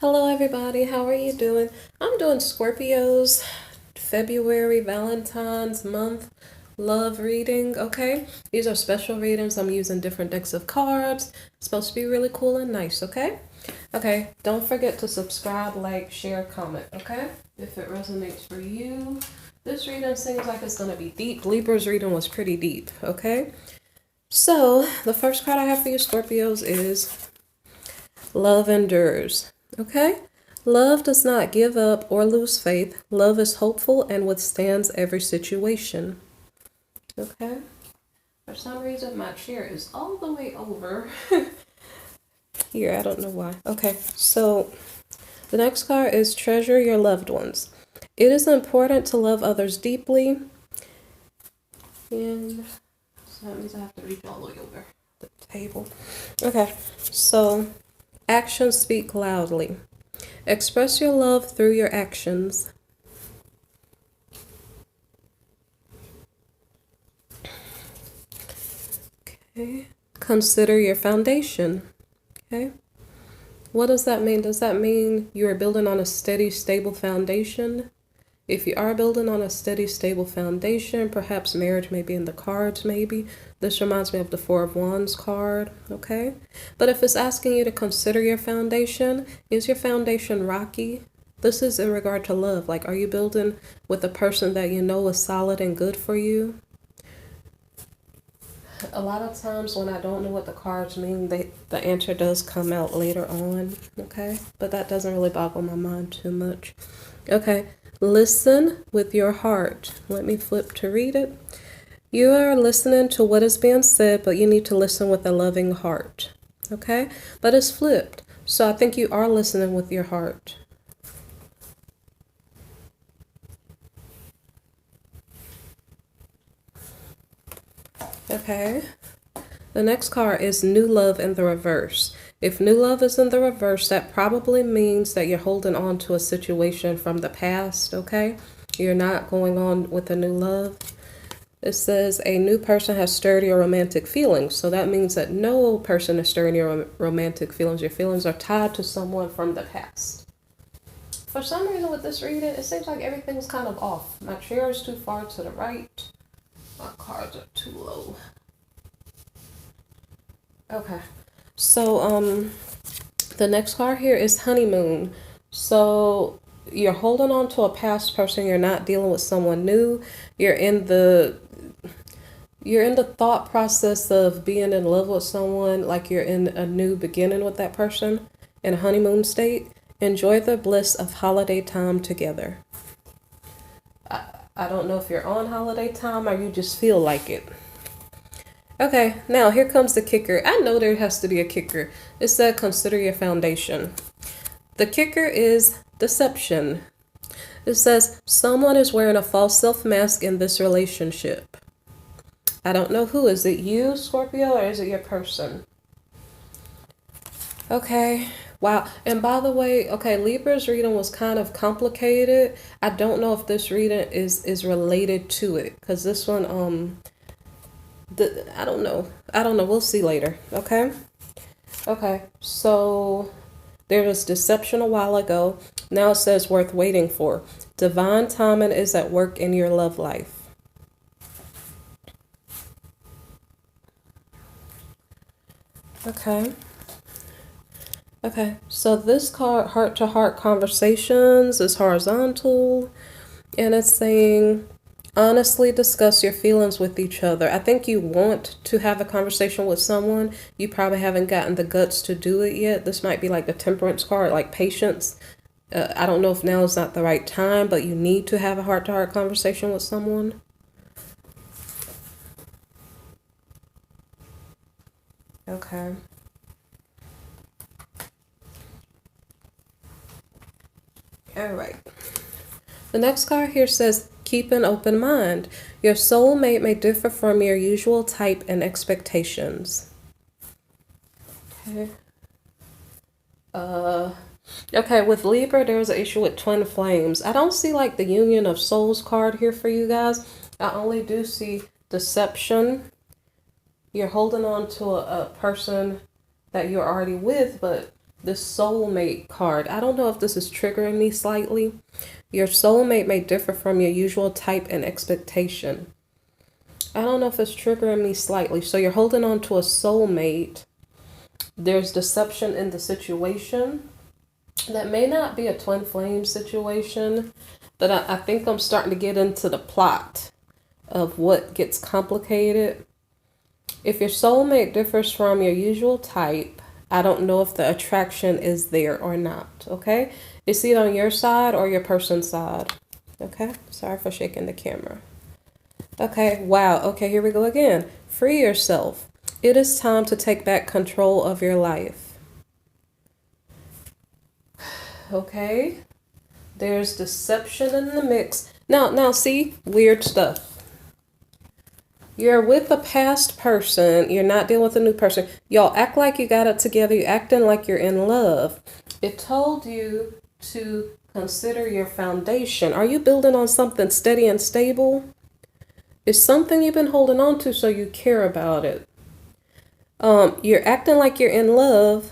Hello everybody, how are you doing? I'm doing Scorpio's February Valentine's month love reading, okay? These are special readings. I'm using different decks of cards. It's supposed to be really cool and nice, okay? Okay, don't forget to subscribe, like, share, comment, okay? If it resonates for you. This reading seems like it's going to be deep. Libra's reading was pretty deep, okay? So, the first card I have for you, Scorpios, is Love Endures. Okay? Love does not give up or lose faith. Love is hopeful and withstands every situation. Okay? For some reason, my chair is all the way over here. I don't know why. Okay, so the next card is Treasure Your Loved Ones. It is important to love others deeply. And so that means I have to reach all the way over the table. Okay, so actions speak loudly. Express your love through your actions. Okay. Consider your foundation. Okay. What does that mean? Does that mean you are building on a steady, stable foundation? If you are building on a steady, stable foundation, perhaps marriage may be in the cards, maybe. This reminds me of the Four of Wands card, okay? But if it's asking you to consider your foundation, is your foundation rocky? This is in regard to love. Like, are you building with a person that you know is solid and good for you? A lot of times when I don't know what the cards mean, the answer does come out later on, okay? But that doesn't really boggle my mind too much. Okay. Listen with your heart. Let me flip to read it. You are listening to what is being said, but you need to listen with a loving heart. Okay? But it's flipped. So I think you are listening with your heart. Okay. The next card is New Love in the reverse. If new love is in the reverse, that probably means that you're holding on to a situation from the past, okay? You're not going on with a new love. It says a new person has stirred your romantic feelings. So that means that no person is stirring your romantic feelings. Your feelings are tied to someone from the past. For some reason with this reading, it seems like everything's kind of off. My chair is too far to the right. My cards are too low. Okay. So, the next card here is Honeymoon. So you're holding on to a past person. You're not dealing with someone new. You're in the thought process of being in love with someone, like you're in a new beginning with that person in a honeymoon state. Enjoy the bliss of holiday time together. I don't know if you're on holiday time or you just feel like it. Okay, now here comes the kicker. I know there has to be a kicker. It said consider your foundation. The kicker is deception. It says someone is wearing a false self mask in this relationship. I don't know who. Is it you, Scorpio, or is it your person? Okay. Wow. And by the way, okay, Libra's reading was kind of complicated. I don't know if this reading is related to it, because this one I don't know. We'll see later. Okay. Okay. So there was deception a while ago. Now it says worth waiting for. Divine timing is at work in your love life. Okay. Okay. So this card, heart to heart conversations, is horizontal, and it's saying honestly discuss your feelings with each other. I think you want to have a conversation with someone. You probably haven't gotten the guts to do it yet. This might be like the temperance card, like patience. I don't know if now is not the right time, but you need to have a heart-to-heart conversation with someone. Okay. All right. The next card here says keep an open mind. Your soulmate may differ from your usual type and expectations. Okay. Okay, with Libra, there's an issue with twin flames. I don't see like the Union of Souls card here for you guys. I only do see deception. You're holding on to a person that you're already with, but this soulmate card. I don't know if this is triggering me slightly. Your soulmate may differ from your usual type and expectation. I don't know if it's triggering me slightly. So you're holding on to a soulmate. There's deception in the situation. That may not be a twin flame situation, but I think I'm starting to get into the plot of what gets complicated. If your soulmate differs from your usual type, I don't know if the attraction is there or not, okay? It's either on your side or your person's side, okay? Sorry for shaking the camera. Okay, wow, okay, here we go again. Free yourself. It is time to take back control of your life. Okay, there's deception in the mix. Now, see, weird stuff. You're with a past person. You're not dealing with a new person. Y'all act like you got it together. You're acting like you're in love. It told you to consider your foundation. Are you building on something steady and stable? It's something you've been holding on to, so you care about it. You're acting like you're in love.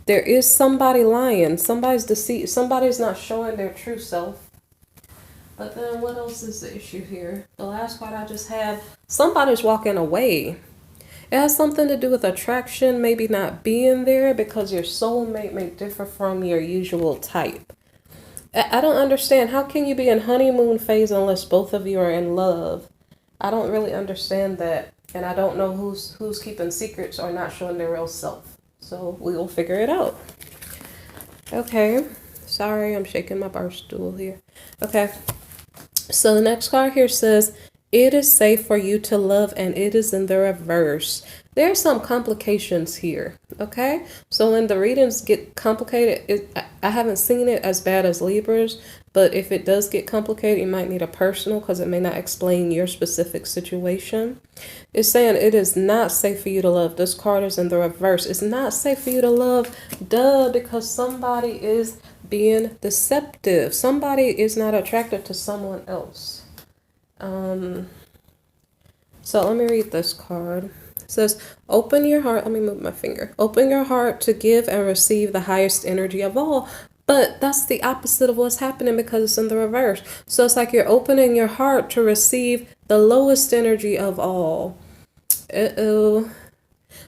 There is somebody lying. Somebody's deceit. Somebody's not showing their true self. But then what else is the issue here? The last part I just had, somebody's walking away. It has something to do with attraction, maybe not being there because your soulmate may differ from your usual type. I don't understand. How can you be in honeymoon phase unless both of you are in love? I don't really understand that. And I don't know who's keeping secrets or not showing their real self. So we will figure it out. Okay. Sorry, I'm shaking my bar stool here. Okay. So the next card here says, it is safe for you to love, and it is in the reverse. There's some complications here, okay? So when the readings get complicated, I haven't seen it as bad as Libras, but if it does get complicated, you might need a personal because it may not explain your specific situation. It's saying it is not safe for you to love. This card is in the reverse. It's not safe for you to love, because somebody is being deceptive. Somebody is not attracted to someone else. So let me read this card. It says, open your heart. Let me move my finger. Open your heart to give and receive the highest energy of all. But that's the opposite of what's happening because it's in the reverse. So it's like you're opening your heart to receive the lowest energy of all. Uh-oh.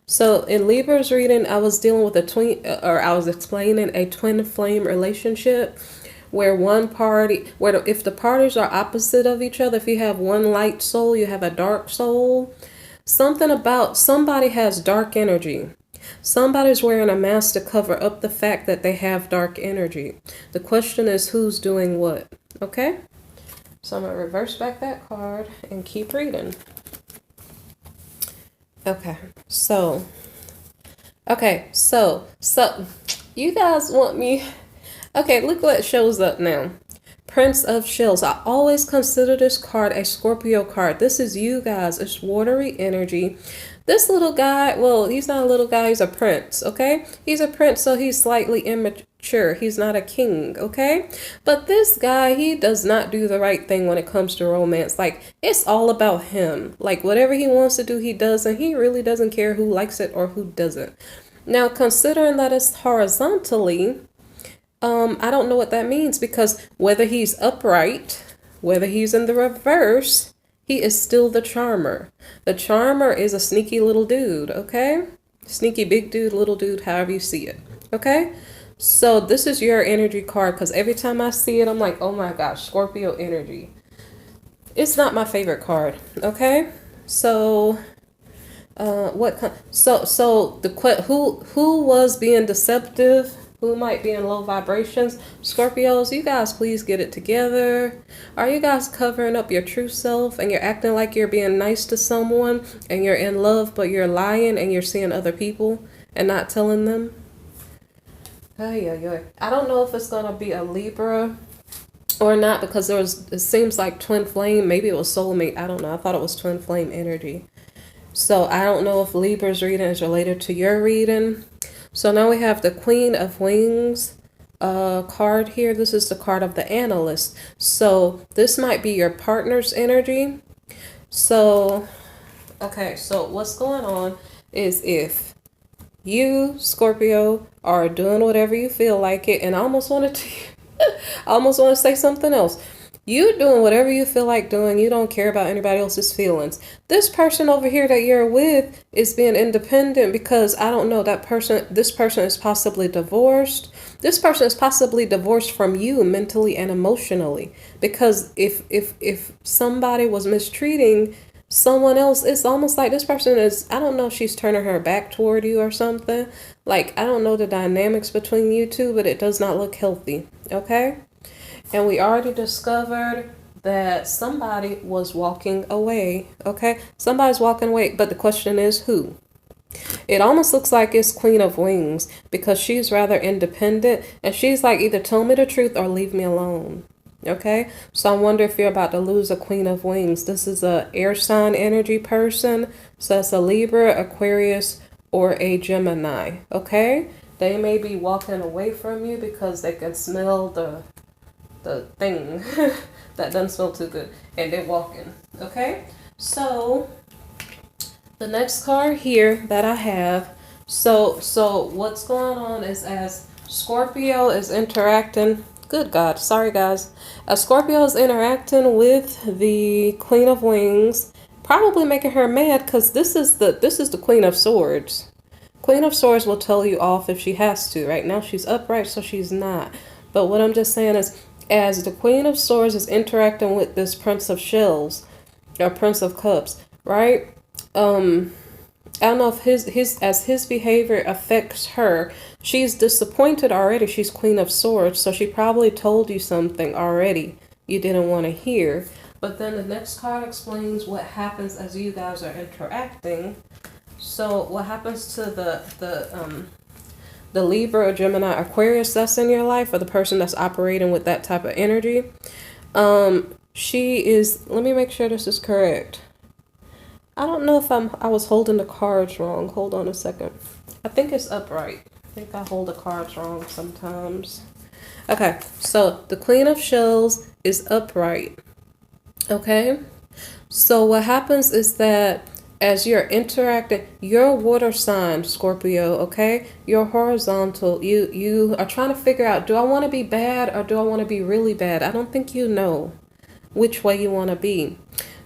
So in Libra's reading, I was dealing with I was explaining a twin flame relationship where one party, if the parties are opposite of each other, if you have one light soul, you have a dark soul. Something about somebody has dark energy. Somebody's wearing a mask to cover up the fact that they have dark energy. The question is who's doing what, okay? So I'm going to reverse back that card and keep reading. Okay, so you guys want me, okay, look what shows up now. Prince of Shells. I always consider this card a Scorpio card. This is you guys. It's watery energy. This little guy, well, he's not a little guy. He's a prince, okay? He's a prince, so he's slightly immature. He's not a king, okay? But this guy, he does not do the right thing when it comes to romance. Like, it's all about him. Like, whatever he wants to do, he does, and he really doesn't care who likes it or who doesn't. Now, considering that it's horizontally, I don't know what that means because whether he's upright, whether he's in the reverse, he is still the charmer. The charmer is a sneaky little dude, okay? Sneaky big dude, little dude, however you see it, okay? So this is your energy card because every time I see it, I'm like, oh my gosh, Scorpio energy. It's not my favorite card, okay? So, who was being deceptive? Who might be in low vibrations? Scorpios, you guys please get it together. Are you guys covering up your true self and you're acting like you're being nice to someone and you're in love, but you're lying and you're seeing other people and not telling them? I don't know if it's going to be a Libra or not because it seems like twin flame. Maybe it was soulmate. I don't know. I thought it was twin flame energy. So I don't know if Libra's reading is related to your reading. So now we have the Queen of Wings card here. This is the card of the analyst. So this might be your partner's energy. So, okay, so what's going on is if You, Scorpio, are doing whatever you feel like it, and I almost wanted to, I almost want to say something else. You doing whatever you feel like doing. You don't care about anybody else's feelings. This person over here that you're with is being independent because I don't know that person. This person is possibly divorced. This person is possibly divorced from you mentally and emotionally. Because if somebody was mistreating someone else, it's almost like this person is, I don't know if she's turning her back toward you or something. Like, I don't know the dynamics between you two, but it does not look healthy. Okay? And we already discovered that somebody was walking away. Okay? Somebody's walking away, but the question is who? It almost looks like it's Queen of Wings because she's rather independent and she's like, either tell me the truth or leave me alone. Okay, so I wonder if you're about to lose a Queen of Wings. This is a air sign energy person, so it's a Libra, Aquarius, or a Gemini. Okay, they may be walking away from you because they can smell the thing that doesn't smell too good, and they're walking. Okay, so the next card here that I have. So what's going on is as Scorpio is interacting. Good God, sorry guys. As Scorpio is interacting with the Queen of Wings, probably making her mad because this is the Queen of Swords. Queen of Swords will tell you off if she has to. Right now she's upright, so she's not. But what I'm just saying is, as the Queen of Swords is interacting with this Prince of Shells, or Prince of Cups, right? I don't know if his behavior affects her. She's disappointed already. She's Queen of Swords, so she probably told you something already you didn't want to hear. But then the next card explains what happens as you guys are interacting. So what happens to the Libra or Gemini Aquarius that's in your life, or the person that's operating with that type of energy? She is, let me make sure this is correct. I don't know if I was holding the cards wrong. Hold on a second. I think it's upright. I think I hold the cards wrong sometimes. Okay, so the Queen of Shells is upright. Okay, so what happens is that as you're interacting, you're water sign, Scorpio, okay? You're horizontal. You are trying to figure out, do I want to be bad or do I want to be really bad? I don't think you know which way you want to be.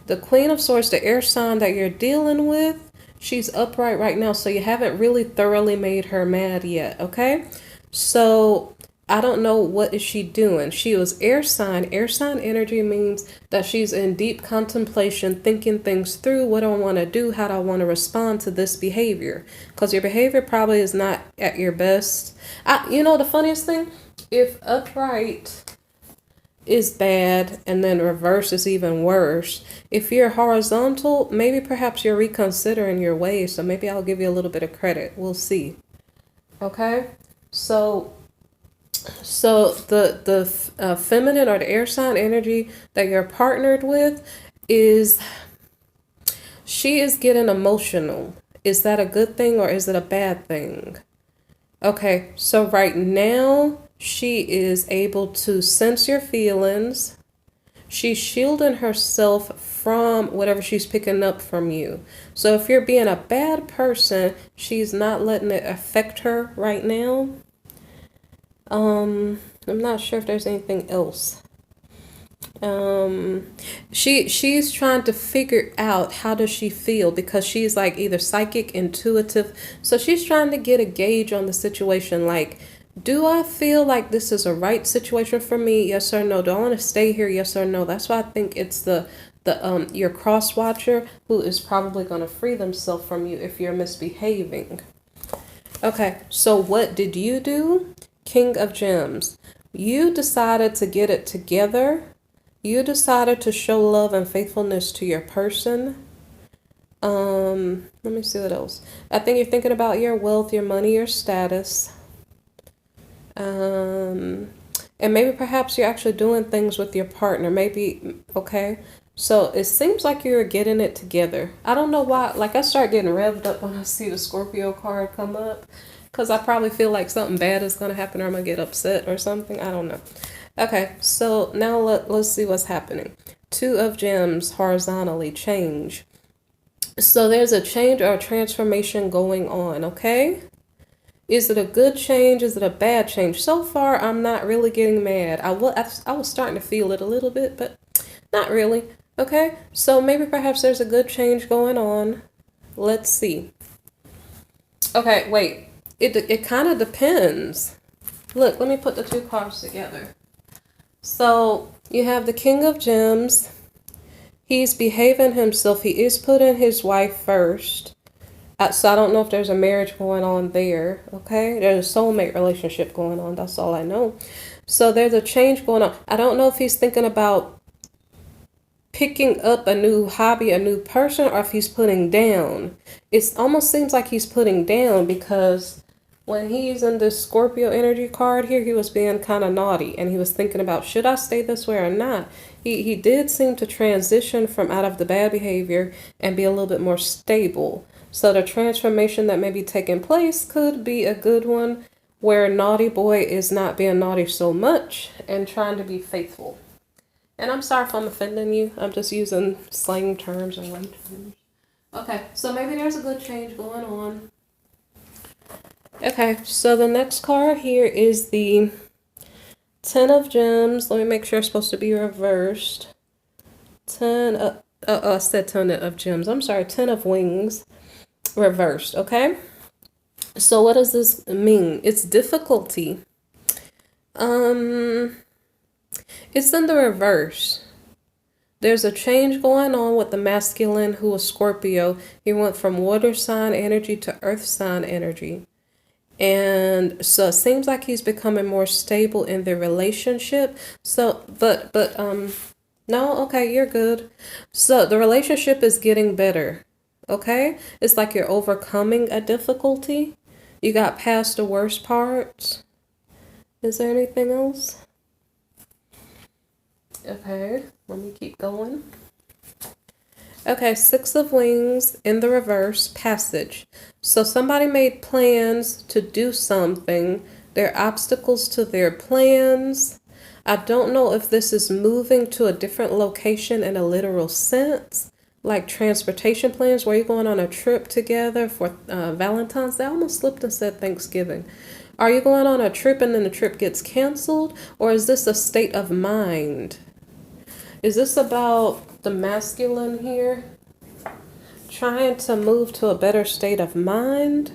The Queen of Swords, the air sign that you're dealing with, she's upright right now, so you haven't really thoroughly made her mad yet, okay? So I don't know what is she doing. She was air sign. Air sign energy means that she's in deep contemplation, thinking things through. What do I want to do? How do I want to respond to this behavior? Because your behavior probably is not at your best. You know, the funniest thing, if upright is bad and then reverse is even worse. If you're horizontal, maybe perhaps you're reconsidering your ways, so maybe I'll give you a little bit of credit. We'll see. Okay? So the feminine or the air sign energy that you're partnered with is, she is getting emotional. Is that a good thing or is it a bad thing? Okay, so right now she is able to sense your feelings. She's shielding herself from whatever she's picking up from you. So if you're being a bad person, she's not letting it affect her right now. I'm not sure if there's anything else. She's trying to figure out how does she feel, because she's like either psychic, intuitive. So she's trying to get a gauge on the situation. Like, do I feel like this is a right situation for me? Yes or no? Do I want to stay here? Yes or no? That's why I think it's the your cross watcher who is probably going to free themselves from you if you're misbehaving. Okay, so what did you do? King of Gems. You decided to get it together. You decided to show love and faithfulness to your person. Let me see what else. I think you're thinking about your wealth, your money, your status. And maybe perhaps you're actually doing things with your partner. Maybe, okay. So it seems like you're getting it together. I don't know why. Like, I start getting revved up when I see the Scorpio card come up, because I probably feel like something bad is going to happen, or I'm going to get upset or something. I don't know. Okay, so now let's see what's happening. Two of Gems horizontally change. So there's a change or a transformation going on, okay? Is it a good change? Is it a bad change? So far, I'm not really getting mad. I was starting to feel it a little bit, but not really. Okay, so maybe perhaps there's a good change going on. Let's see. Okay, wait. It kind of depends. Look, let me put the two cards together. So you have the King of Gems. He's behaving himself. He is putting his wife first. So I don't know if there's a marriage going on there. Okay, there's a soulmate relationship going on. That's all I know. So there's a change going on. I don't know if he's thinking about picking up a new hobby, a new person, or if he's putting down. It almost seems like he's putting down because when he's in the Scorpio energy card here, he was being kind of naughty and he was thinking about, should I stay this way or not? He did seem to transition from out of the bad behavior and be a little bit more stable. So the transformation that may be taking place could be a good one where naughty boy is not being naughty so much and trying to be faithful. And I'm sorry if I'm offending you. I'm just using slang terms or light terms. Okay, so maybe there's a good change going on. Okay, so the next card here is the Ten of Gems. Let me make sure it's supposed to be reversed. I said Ten of Gems. I'm sorry, Ten of Wings reversed, okay? So what does this mean? It's difficulty. It's in the reverse. There's a change going on with the masculine who was Scorpio. He went from water sign energy to earth sign energy. And so it seems like he's becoming more stable in the relationship. So, no, okay, you're good. So the relationship is getting better, okay? It's like you're overcoming a difficulty. You got past the worst parts. Is there anything else? Okay, let me keep going. Okay, Six of Wings in the reverse, passage. So somebody made plans to do something. There are obstacles to their plans. I don't know if this is moving to a different location in a literal sense, like transportation plans where you're going on a trip together for Valentine's Day. I almost slipped and said Thanksgiving. Are you going on a trip and then the trip gets canceled? Or is this a state of mind? Is this about the masculine here trying to move to a better state of mind,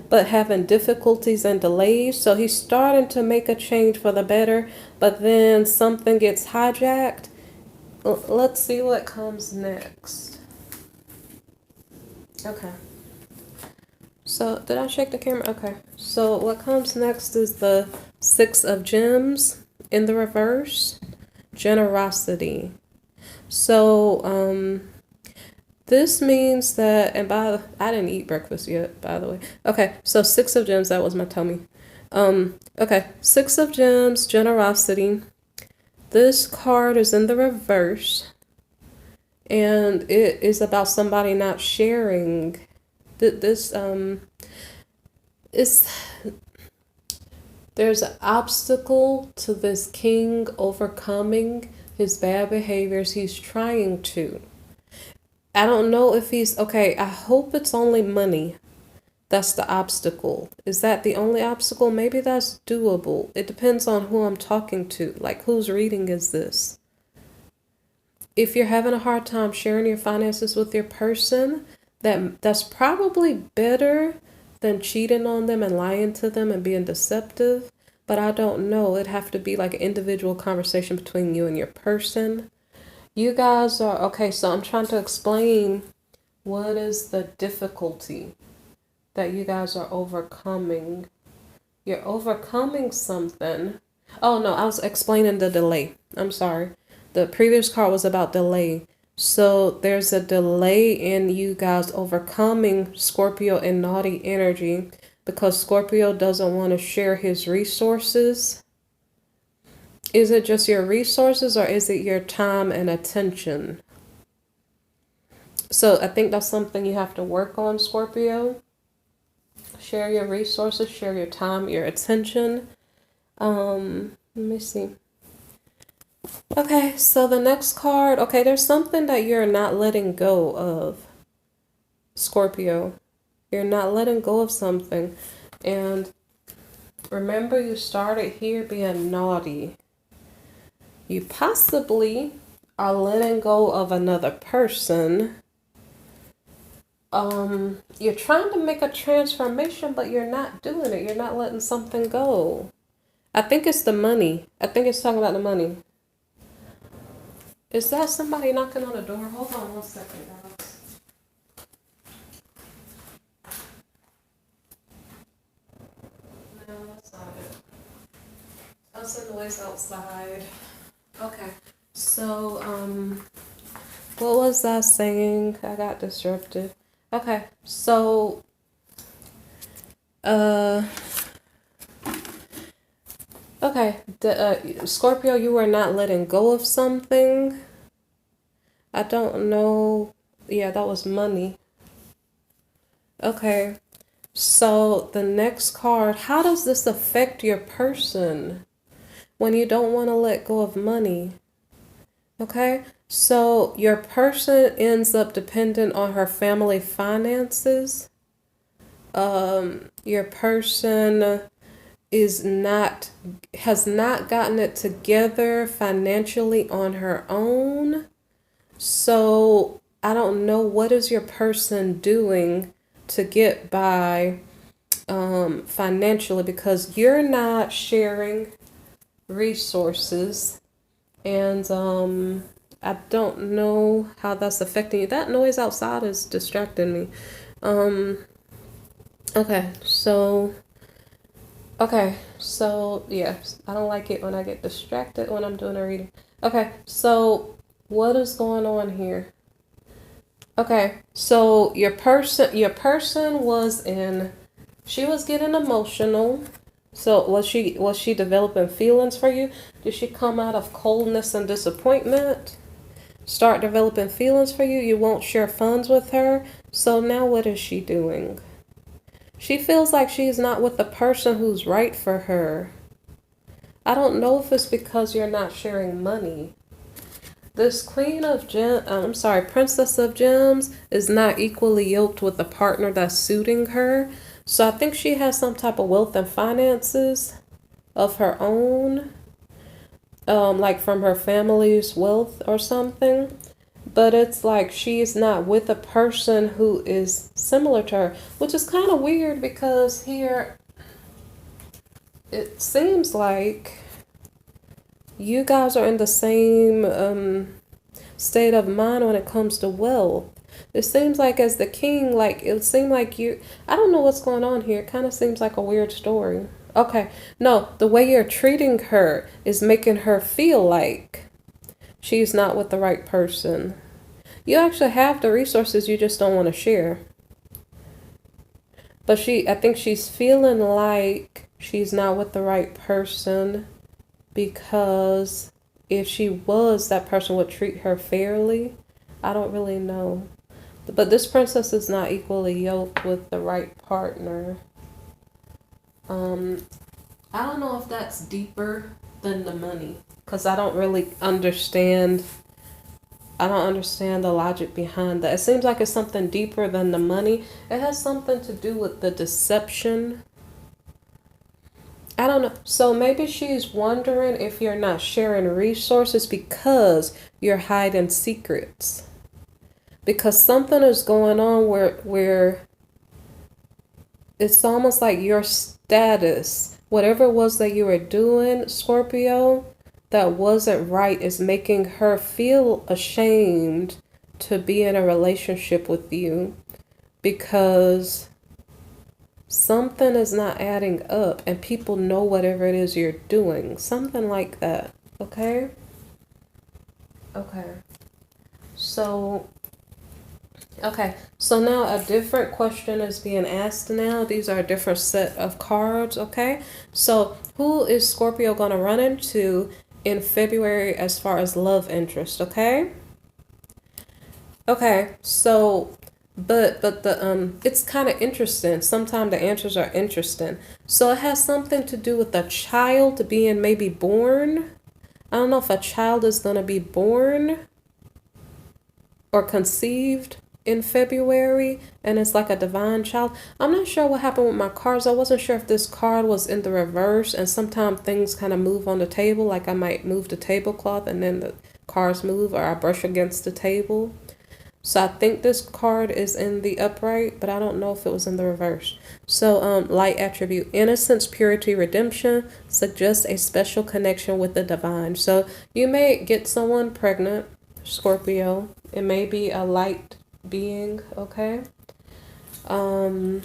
but having difficulties and delays? So he's starting to make a change for the better, but then something gets hijacked. Let's see what comes next. Okay. So did I shake the camera? Okay. So what comes next is the Six of Gems in the reverse. Generosity. So this means that, and I didn't eat breakfast yet, by the way. Okay, so Six of Gems, that was my tummy. Okay, Six of Gems, generosity. This card is in the reverse, and it is about somebody not sharing. This there's an obstacle to this king overcoming his bad behaviors. He's trying to. I don't know if okay, I hope it's only money. That's the obstacle. Is that the only obstacle? Maybe that's doable. It depends on who I'm talking to. Like, whose reading is this? If you're having a hard time sharing your finances with your person, that's probably better than cheating on them and lying to them and being deceptive. But I don't know. It'd have to be like an individual conversation between you and your person. You guys are, okay, so I'm trying to explain what is the difficulty that you guys are overcoming. You're overcoming something. Oh, no, I was explaining the delay. I'm sorry. The previous card was about delay. So there's a delay in you guys overcoming Scorpio and naughty energy because Scorpio doesn't want to share his resources. Is it just your resources or is it your time and attention? So I think that's something you have to work on, Scorpio. Share your resources, share your time, your attention. Let me see. Okay, so the next card, okay, there's something that you're not letting go of, Scorpio. You're not letting go of something. And Remember, you started here being naughty. You possibly are letting go of another person. You're trying to make a transformation, but you're not doing it. You're not letting something go. I think it's the money. I think it's talking about the money. Is that somebody knocking on the door? Hold on 1 second, guys. No, that's not it. That's the noise outside. Okay. So, what was I saying? I got disrupted. Okay. So, okay. Scorpio, you were not letting go of something. I don't know. Yeah, that was money. Okay. So the next card, how does this affect your person when you don't want to let go of money? Okay. So your person ends up dependent on her family finances. Your person has not gotten it together financially on her own. So I don't know, what is your person doing to get by financially, because you're not sharing resources, and I don't know how that's affecting you. That noise outside is distracting me. Okay, so yeah, I don't like it when I get distracted when I'm doing a reading. Okay, so what is going on here? Okay, so your person was she was getting emotional. So was she developing feelings for you? Did she come out of coldness and disappointment? Start developing feelings for you? You won't share funds with her. So now what is she doing? She feels like she's not with the person who's right for her. I don't know if it's because you're not sharing money. This Princess of Gems is not equally yoked with the partner that's suiting her. So I think she has some type of wealth and finances of her own, like from her family's wealth or something. But it's like she's not with a person who is similar to her, which is kind of weird, because here it seems like you guys are in the same state of mind when it comes to wealth. It seems like as the king, like it seemed like I don't know what's going on here. It kind of seems like a weird story. Okay, no, the way you're treating her is making her feel like she's not with the right person. You actually have the resources, you just don't want to share. But I think she's feeling like she's not with the right person, because if she was, that person would treat her fairly. I don't really know. But this princess is not equally yoked with the right partner. I don't know if that's deeper than the money, because I don't really understand. I don't understand the logic behind that. It seems like it's something deeper than the money. It has something to do with the deception. I don't know. So maybe she's wondering if you're not sharing resources because you're hiding secrets. Because something is going on where it's almost like your status, whatever it was that you were doing, Scorpio, that wasn't right, is making her feel ashamed to be in a relationship with you, because something is not adding up and people know whatever it is you're doing. Something like that. Okay? Okay. So now a different question is being asked now. These are a different set of cards, okay? So who is Scorpio going to run into in February as far as love interest, okay? Okay, so but the it's kind of interesting. Sometimes the answers are interesting. So it has something to do with a child being maybe born. I don't know if a child is going to be born or conceived in February, and it's like a divine child. I'm not sure what happened with my cards. I wasn't sure if this card was in the reverse, and sometimes things kind of move on the table, like I might move the tablecloth and then the cards move, or I brush against the table. So I think this card is in the upright, but I don't know if it was in the reverse. So light attribute, innocence, purity, redemption, suggests a special connection with the divine. So you may get someone pregnant, Scorpio. It may be a light being, okay? Let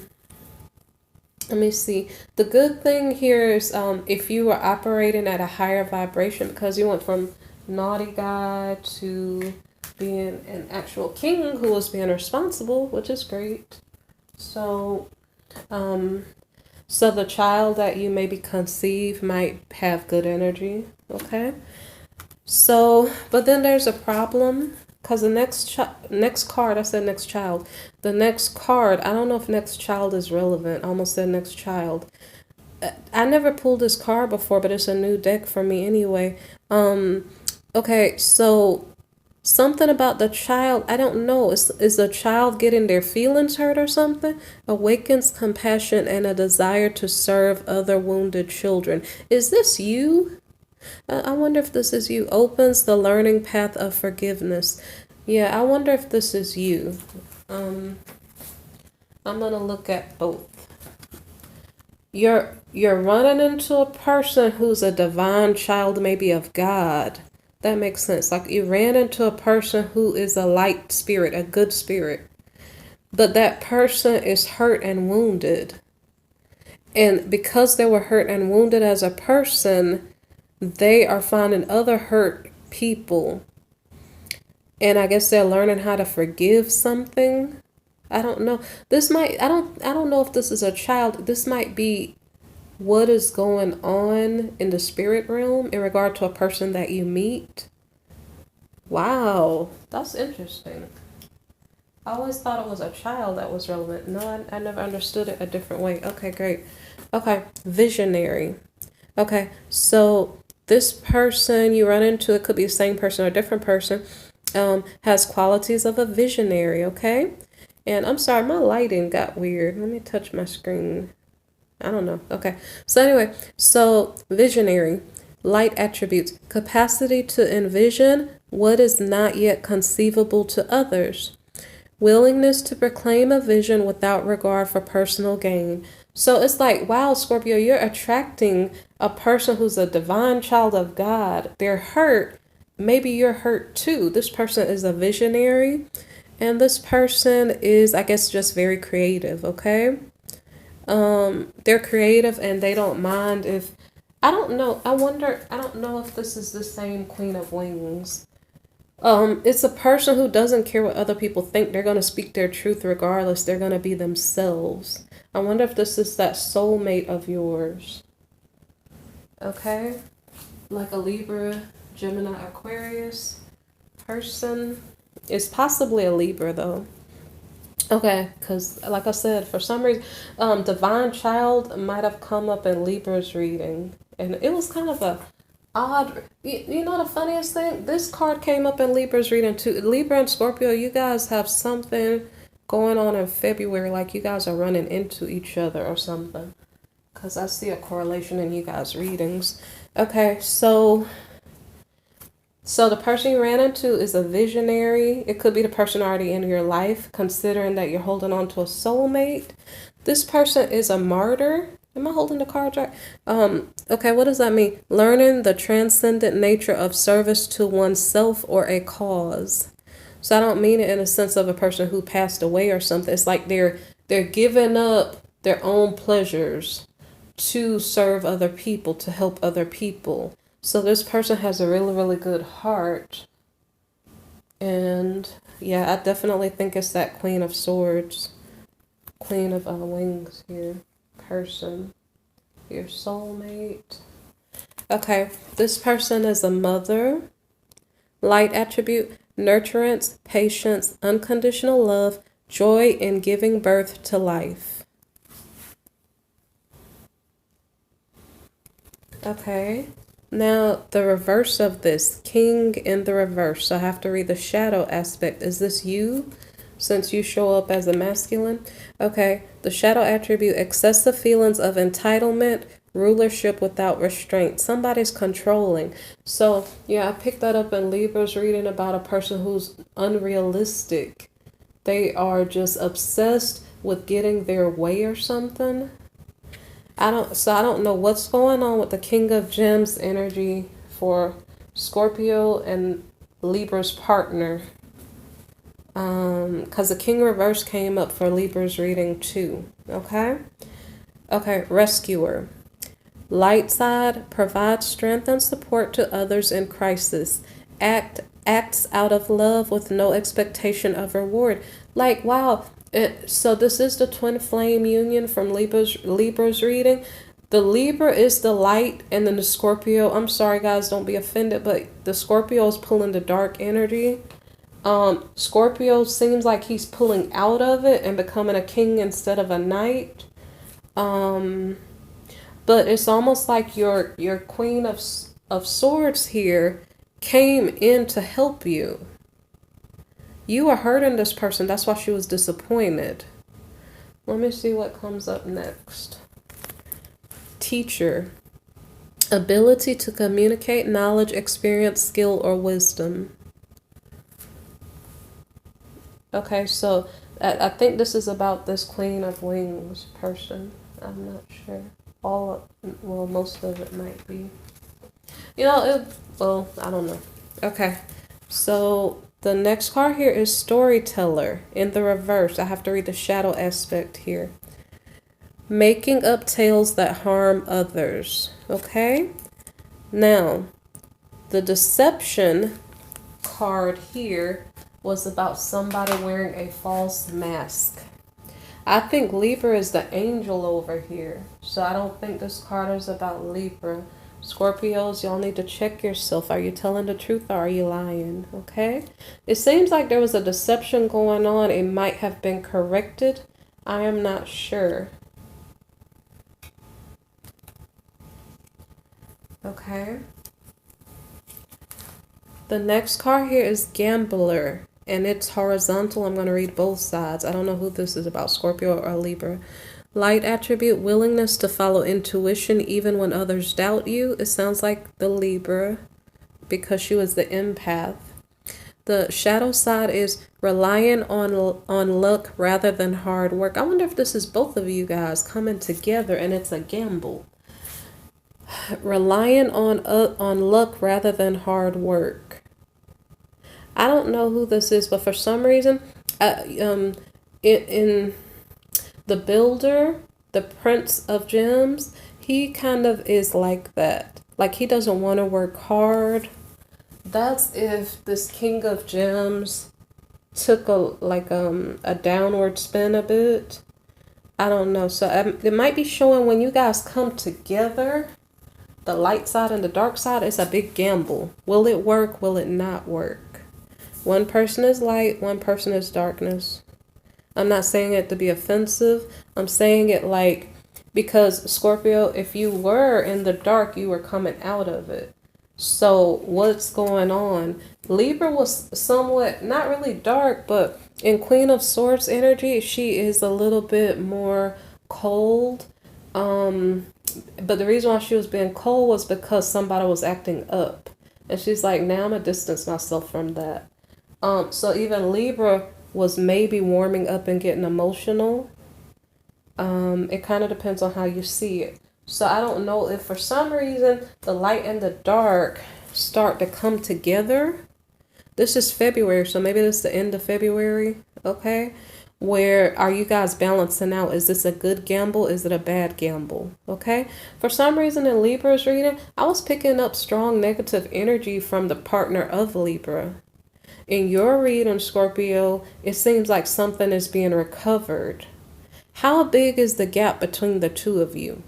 me see. The good thing here is if you are operating at a higher vibration, because you went from naughty guy to being an actual king who was being responsible, which is great. So, so the child that you maybe conceive might have good energy, okay? So, but then there's a problem because the next card, I said next child. The next card, I don't know if next child is relevant. I almost said next child. I never pulled this card before, but it's a new deck for me anyway. Okay, so something about the child, I don't know. Is the child getting their feelings hurt or something? Awakens compassion and a desire to serve other wounded children. Is this you? I wonder if this is you. Opens the learning path of forgiveness. Yeah, I wonder if this is you. I'm gonna look at both. You're running into a person who's a divine child, maybe of God. That makes sense. Like you ran into a person who is a light spirit, a good spirit. But that person is hurt and wounded. And because they were hurt and wounded as a person, they are finding other hurt people. And I guess they're learning how to forgive something. I don't know. I don't know if this is a child. This might be what is going on in the spirit realm in regard to a person that you meet. Wow, that's interesting. I always thought it was a child that was relevant. No, I never understood it a different way. Okay, great. Okay, visionary. Okay, so this person you run into, it could be the same person or a different person, has qualities of a visionary, okay? And I'm sorry, my lighting got weird. Let me touch my screen. I don't know. Okay. So anyway, so visionary, light attributes, capacity to envision what is not yet conceivable to others, willingness to proclaim a vision without regard for personal gain. So it's like, wow, Scorpio, you're attracting a person who's a divine child of God. They're hurt. Maybe you're hurt too. This person is a visionary, and this person is, I guess, just very creative, okay? They're creative and they don't mind if, I don't know, I don't know if this is the same Queen of Wings. It's a person who doesn't care what other people think. They're going to speak their truth regardless. They're going to be themselves. I wonder if this is that soulmate of yours. Okay? Like a Libra, Gemini, Aquarius person. It's possibly a Libra though. Okay, because like I said, for some reason, Divine Child might have come up in Libra's reading. And it was kind of a odd, you know the funniest thing? This card came up in Libra's reading too. Libra and Scorpio, you guys have something going on in February, like you guys are running into each other or something. Because I see a correlation in you guys' readings. Okay, so the person you ran into is a visionary. It could be the person already in your life, considering that you're holding on to a soulmate. This person is a martyr. Am I holding the cards right? Okay, what does that mean? Learning the transcendent nature of service to oneself or a cause. So I don't mean it in a sense of a person who passed away or something. It's like they're giving up their own pleasures to serve other people, to help other people. So this person has a really, really good heart. And yeah, I definitely think it's that Queen of Swords, Queen of Wings here, person, your soulmate. Okay, this person is a mother, light attribute, nurturance, patience, unconditional love, joy in giving birth to life. Okay. Now, the reverse of this, King in the reverse. So I have to read the shadow aspect. Is this you, since you show up as a masculine. Okay, the shadow attribute, excessive feelings of entitlement, rulership without restraint. Somebody's controlling. So, yeah, I picked that up in Libra's reading about a person who's unrealistic. They are just obsessed with getting their way or something. I don't know what's going on with the King of Gems energy for Scorpio and Libra's partner. Because the King reverse came up for Libra's reading too. Okay? Okay, rescuer. Light side, provides strength and support to others in crisis. Acts out of love with no expectation of reward. Like, wow. So this is the twin flame union from Libra's reading. The Libra is the light, and then the Scorpio, I'm sorry guys, don't be offended, but the Scorpio is pulling the dark energy. Scorpio seems like he's pulling out of it and becoming a king instead of a knight. But it's almost like your Queen of Swords here came in to help you. You were hurting this person. That's why she was disappointed. Let me see what comes up next. Teacher. Ability to communicate knowledge, experience, skill, or wisdom. Okay, so I think this is about this Queen of Wings person. I'm not sure. Most of it might be. I don't know. Okay, so the next card here is Storyteller in the reverse. I have to read the shadow aspect here. Making up tales that harm others. Okay, now the Deception card here was about somebody wearing a false mask. I think Libra is the angel over here. So I don't think this card is about Libra. Scorpios, y'all need to check yourself. Are you telling the truth or are you lying? Okay? It seems like there was a deception going on. It might have been corrected. I am not sure. Okay. The next card here is Gambler. And it's horizontal. I'm going to read both sides. I don't know who this is about, Scorpio or Libra. Light attribute, willingness to follow intuition even when others doubt you. It sounds like the Libra because she was the empath. The shadow side is relying on luck rather than hard work. I wonder if this is both of you guys coming together and it's a gamble. Relying on luck rather than hard work. I don't know who this is, but for some reason, in the Builder, the Prince of Gems, he kind of is like that. Like he doesn't want to work hard. That's if this King of Gems took a downward spin a bit. I don't know. So it might be showing when you guys come together, the light side and the dark side, it's a big gamble. Will it work? Will it not work? One person is light, one person is darkness. I'm not saying it to be offensive. I'm saying it like, because Scorpio, if you were in the dark, you were coming out of it. So what's going on? Libra was somewhat, not really dark, but in Queen of Swords energy, she is a little bit more cold. But the reason why she was being cold was because somebody was acting up. And she's like, now I'm going to distance myself from that. So even Libra was maybe warming up and getting emotional. It kind of depends on how you see it. So I don't know if for some reason the light and the dark start to come together. This is February, so maybe this is the end of February, okay? Where are you guys balancing out? Is this a good gamble? Is it a bad gamble? Okay? For some reason in Libra's reading, I was picking up strong negative energy from the partner of Libra. In your reading, Scorpio, it seems like something is being recovered. How big is the gap between the two of you?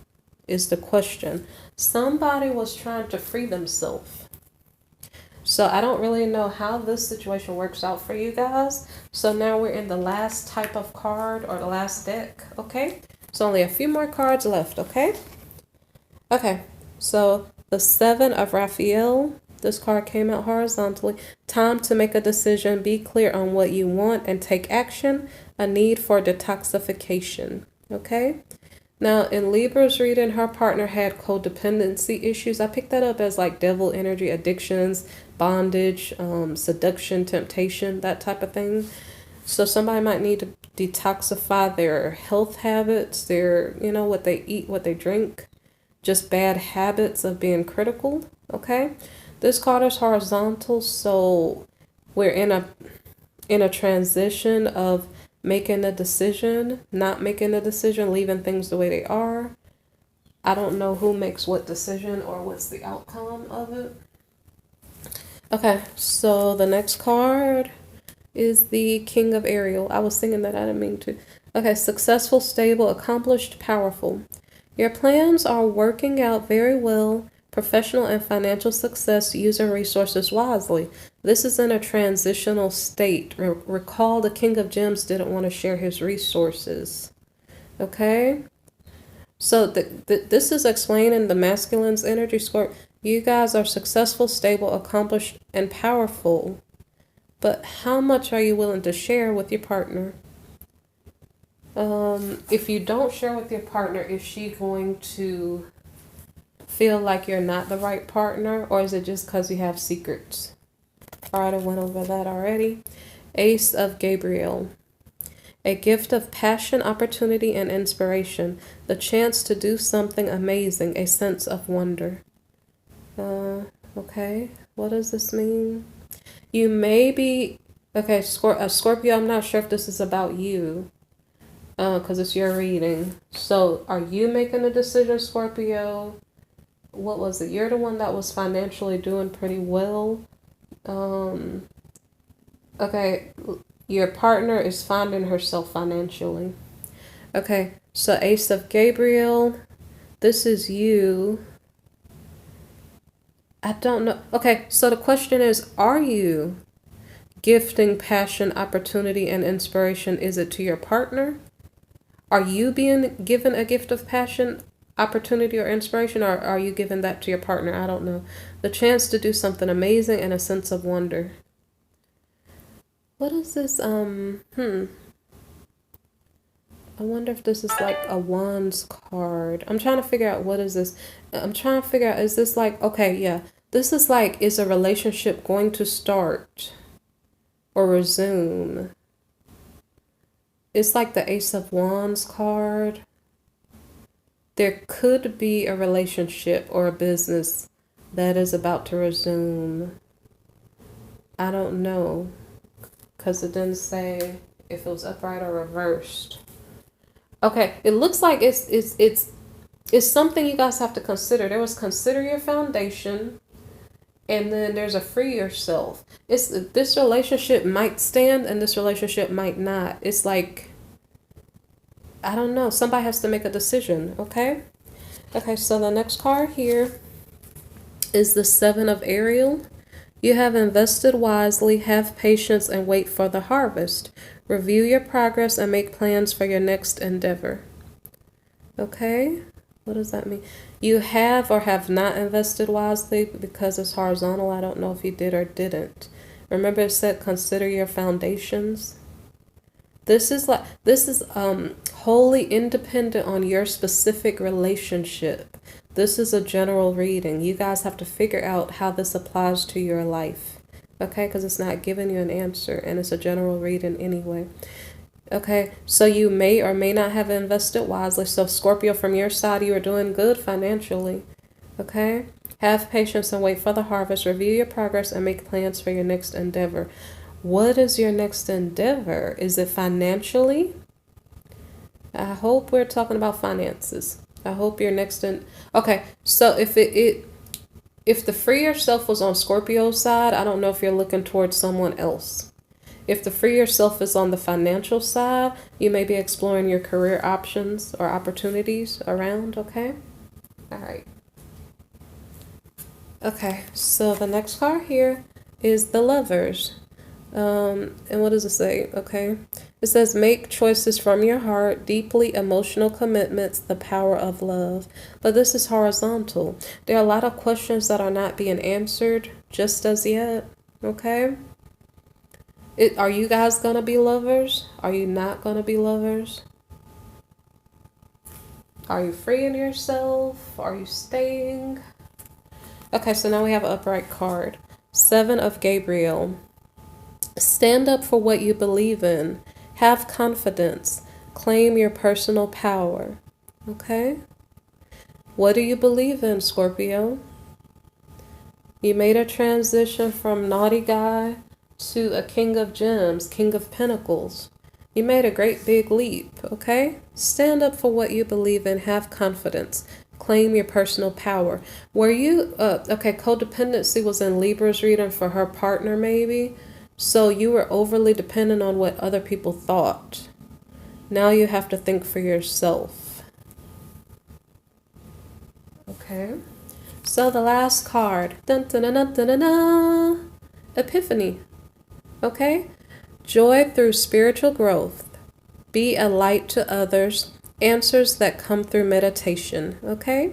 Is the question. Somebody was trying to free themselves. So I don't really know how this situation works out for you guys. So now we're in the last type of card or the last deck, okay? So only a few more cards left, okay? Okay, so the Seven of Raphael, This card came out horizontally. Time to make a decision. Be clear on what you want and take action. A need for detoxification. Okay? Now, in Libra's reading, her partner had codependency issues. I picked that up as like devil energy, addictions, bondage, seduction, temptation, that type of thing. So somebody might need to detoxify their health habits, their, what they eat, what they drink, just bad habits of being critical, okay? This card is horizontal, so we're in a transition of making a decision, not making a decision, leaving things the way they are. I don't know who makes what decision or what's the outcome of it. Okay, so the next card is the King of Ariel. I was thinking that, I didn't mean to. Okay, successful, stable, accomplished, powerful. Your plans are working out very well. Professional and financial success, using resources wisely. This is in a transitional state. Recall the King of Gems didn't want to share his resources. Okay? So this is explaining the masculine's energy score. You guys are successful, stable, accomplished, and powerful. But how much are you willing to share with your partner? If you don't share with your partner, is she going to feel like you're not the right partner? Or is it just because you have secrets? All right, I went over that already. Ace of Gabriel. A gift of passion, opportunity, and inspiration. The chance to do something amazing. A sense of wonder. Okay. What does this mean? You may be... Okay, Scorpio, I'm not sure if this is about you. Because it's your reading. So, are you making a decision, Scorpio? What was it? You're the one that was financially doing pretty well. Okay, your partner is finding herself financially. Okay, so Ace of Gabriel, this is you. I don't know. Okay, so the question is, are you gifting passion, opportunity, and inspiration? Is it to your partner? Are you being given a gift of passion, opportunity, or inspiration, or are you giving that to your partner? I don't know. The chance to do something amazing and a sense of wonder. What is this? I wonder if this is like a wands card. I'm trying to figure out, what is this? I'm trying to figure out, is this like, okay, yeah. This is like, is a relationship going to start or resume? It's like the Ace of Wands card. There could be a relationship or a business that is about to resume. I don't know, because it didn't say if it was upright or reversed. Okay, it looks like it's something you guys have to consider. There was consider your foundation, and then there's a free yourself. This relationship might stand and this relationship might not. It's like, I don't know. Somebody has to make a decision, okay? Okay, so the next card here is the Seven of Ariel. You have invested wisely, have patience, and wait for the harvest. Review your progress and make plans for your next endeavor. Okay, what does that mean? You have or have not invested wisely, because it's horizontal. I don't know if you did or didn't. Remember, it said consider your foundations. This is wholly independent on your specific relationship. This is a general reading. You guys have to figure out how this applies to your life. Okay, because it's not giving you an answer, and it's a general reading anyway. Okay, so you may or may not have invested wisely. So Scorpio, from your side, you are doing good financially. Okay, have patience and wait for the harvest. Review your progress and make plans for your next endeavor. What is your next endeavor? Is it financially? I hope we're talking about finances. I hope your next okay, so if if the free yourself was on Scorpio's side, I don't know if you're looking towards someone else. If the free yourself is on the financial side, you may be exploring your career options or opportunities around, okay? All right. Okay, so the next card here is the Lovers. And what does it say? Okay. It says, make choices from your heart, deeply emotional commitments, the power of love. But this is horizontal. There are a lot of questions that are not being answered. just as yet. Okay? Are you guys gonna be lovers? Are you not gonna be lovers? Are you freeing yourself? Are you staying? Okay, so now we have an upright card. Seven of Gabriel. Stand up for what you believe in. Have confidence. Claim your personal power. Okay? What do you believe in, Scorpio? You made a transition from naughty guy to a king of gems, king of pentacles. You made a great big leap, okay? Stand up for what you believe in. Have confidence. Claim your personal power. Were you, okay, codependency was in Libra's reading for her partner maybe. So you were overly dependent on what other people thought. Now you have to think for yourself. Okay. So the last card. Dun, dun, dun, dun, dun, dun. Epiphany. Okay. Joy through spiritual growth. Be a light to others. Answers that come through meditation. Okay.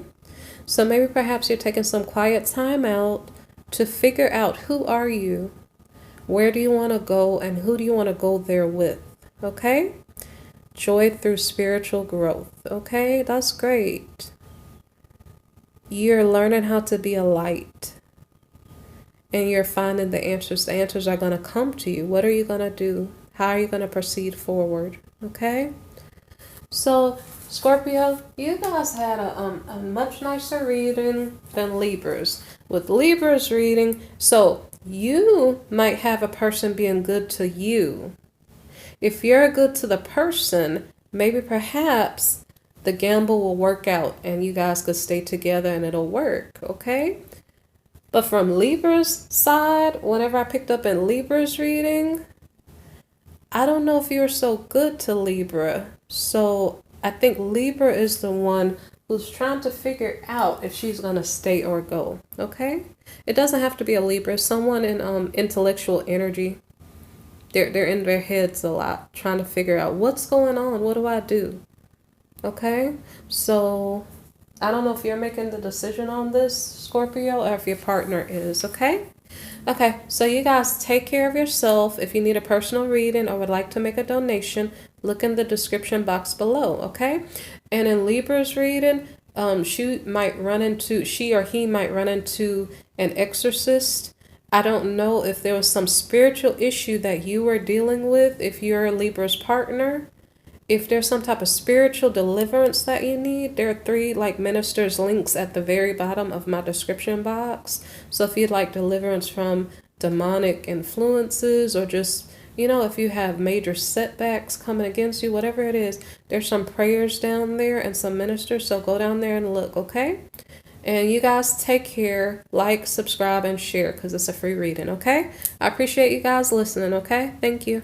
So maybe perhaps you're taking some quiet time out to figure out who are you? Where do you want to go and who do you want to go there with? Okay? Joy through spiritual growth. Okay? That's great. You're learning how to be a light. And you're finding the answers. The answers are going to come to you. What are you going to do? How are you going to proceed forward? Okay? So, Scorpio, you guys had a much nicer reading than Libra's. With Libra's reading, so you might have a person being good to you. If you're good to the person, maybe perhaps the gamble will work out and you guys could stay together and it'll work, okay? But from Libra's side, whenever I picked up in Libra's reading, I don't know if you're so good to Libra. So I think Libra is the one who's trying to figure out if she's going to stay or go, okay? It doesn't have to be a Libra. Someone in intellectual energy. They're in their heads a lot, trying to figure out what's going on. What do I do? Okay? So I don't know if you're making the decision on this, Scorpio, or if your partner is, okay? Okay, so you guys take care of yourself. If you need a personal reading or would like to make a donation, look in the description box below, okay? And in Libra's reading, she or he might run into an exorcist. I don't know if there was some spiritual issue that you were dealing with if you're Libra's partner. If there's some type of spiritual deliverance that you need, there are 3 like ministers links at the very bottom of my description box. So if you'd like deliverance from demonic influences or just, if you have major setbacks coming against you, whatever it is, there's some prayers down there and some ministers. So go down there and look, okay? And you guys take care, like, subscribe, and share because it's a free reading, okay? I appreciate you guys listening, okay? Thank you.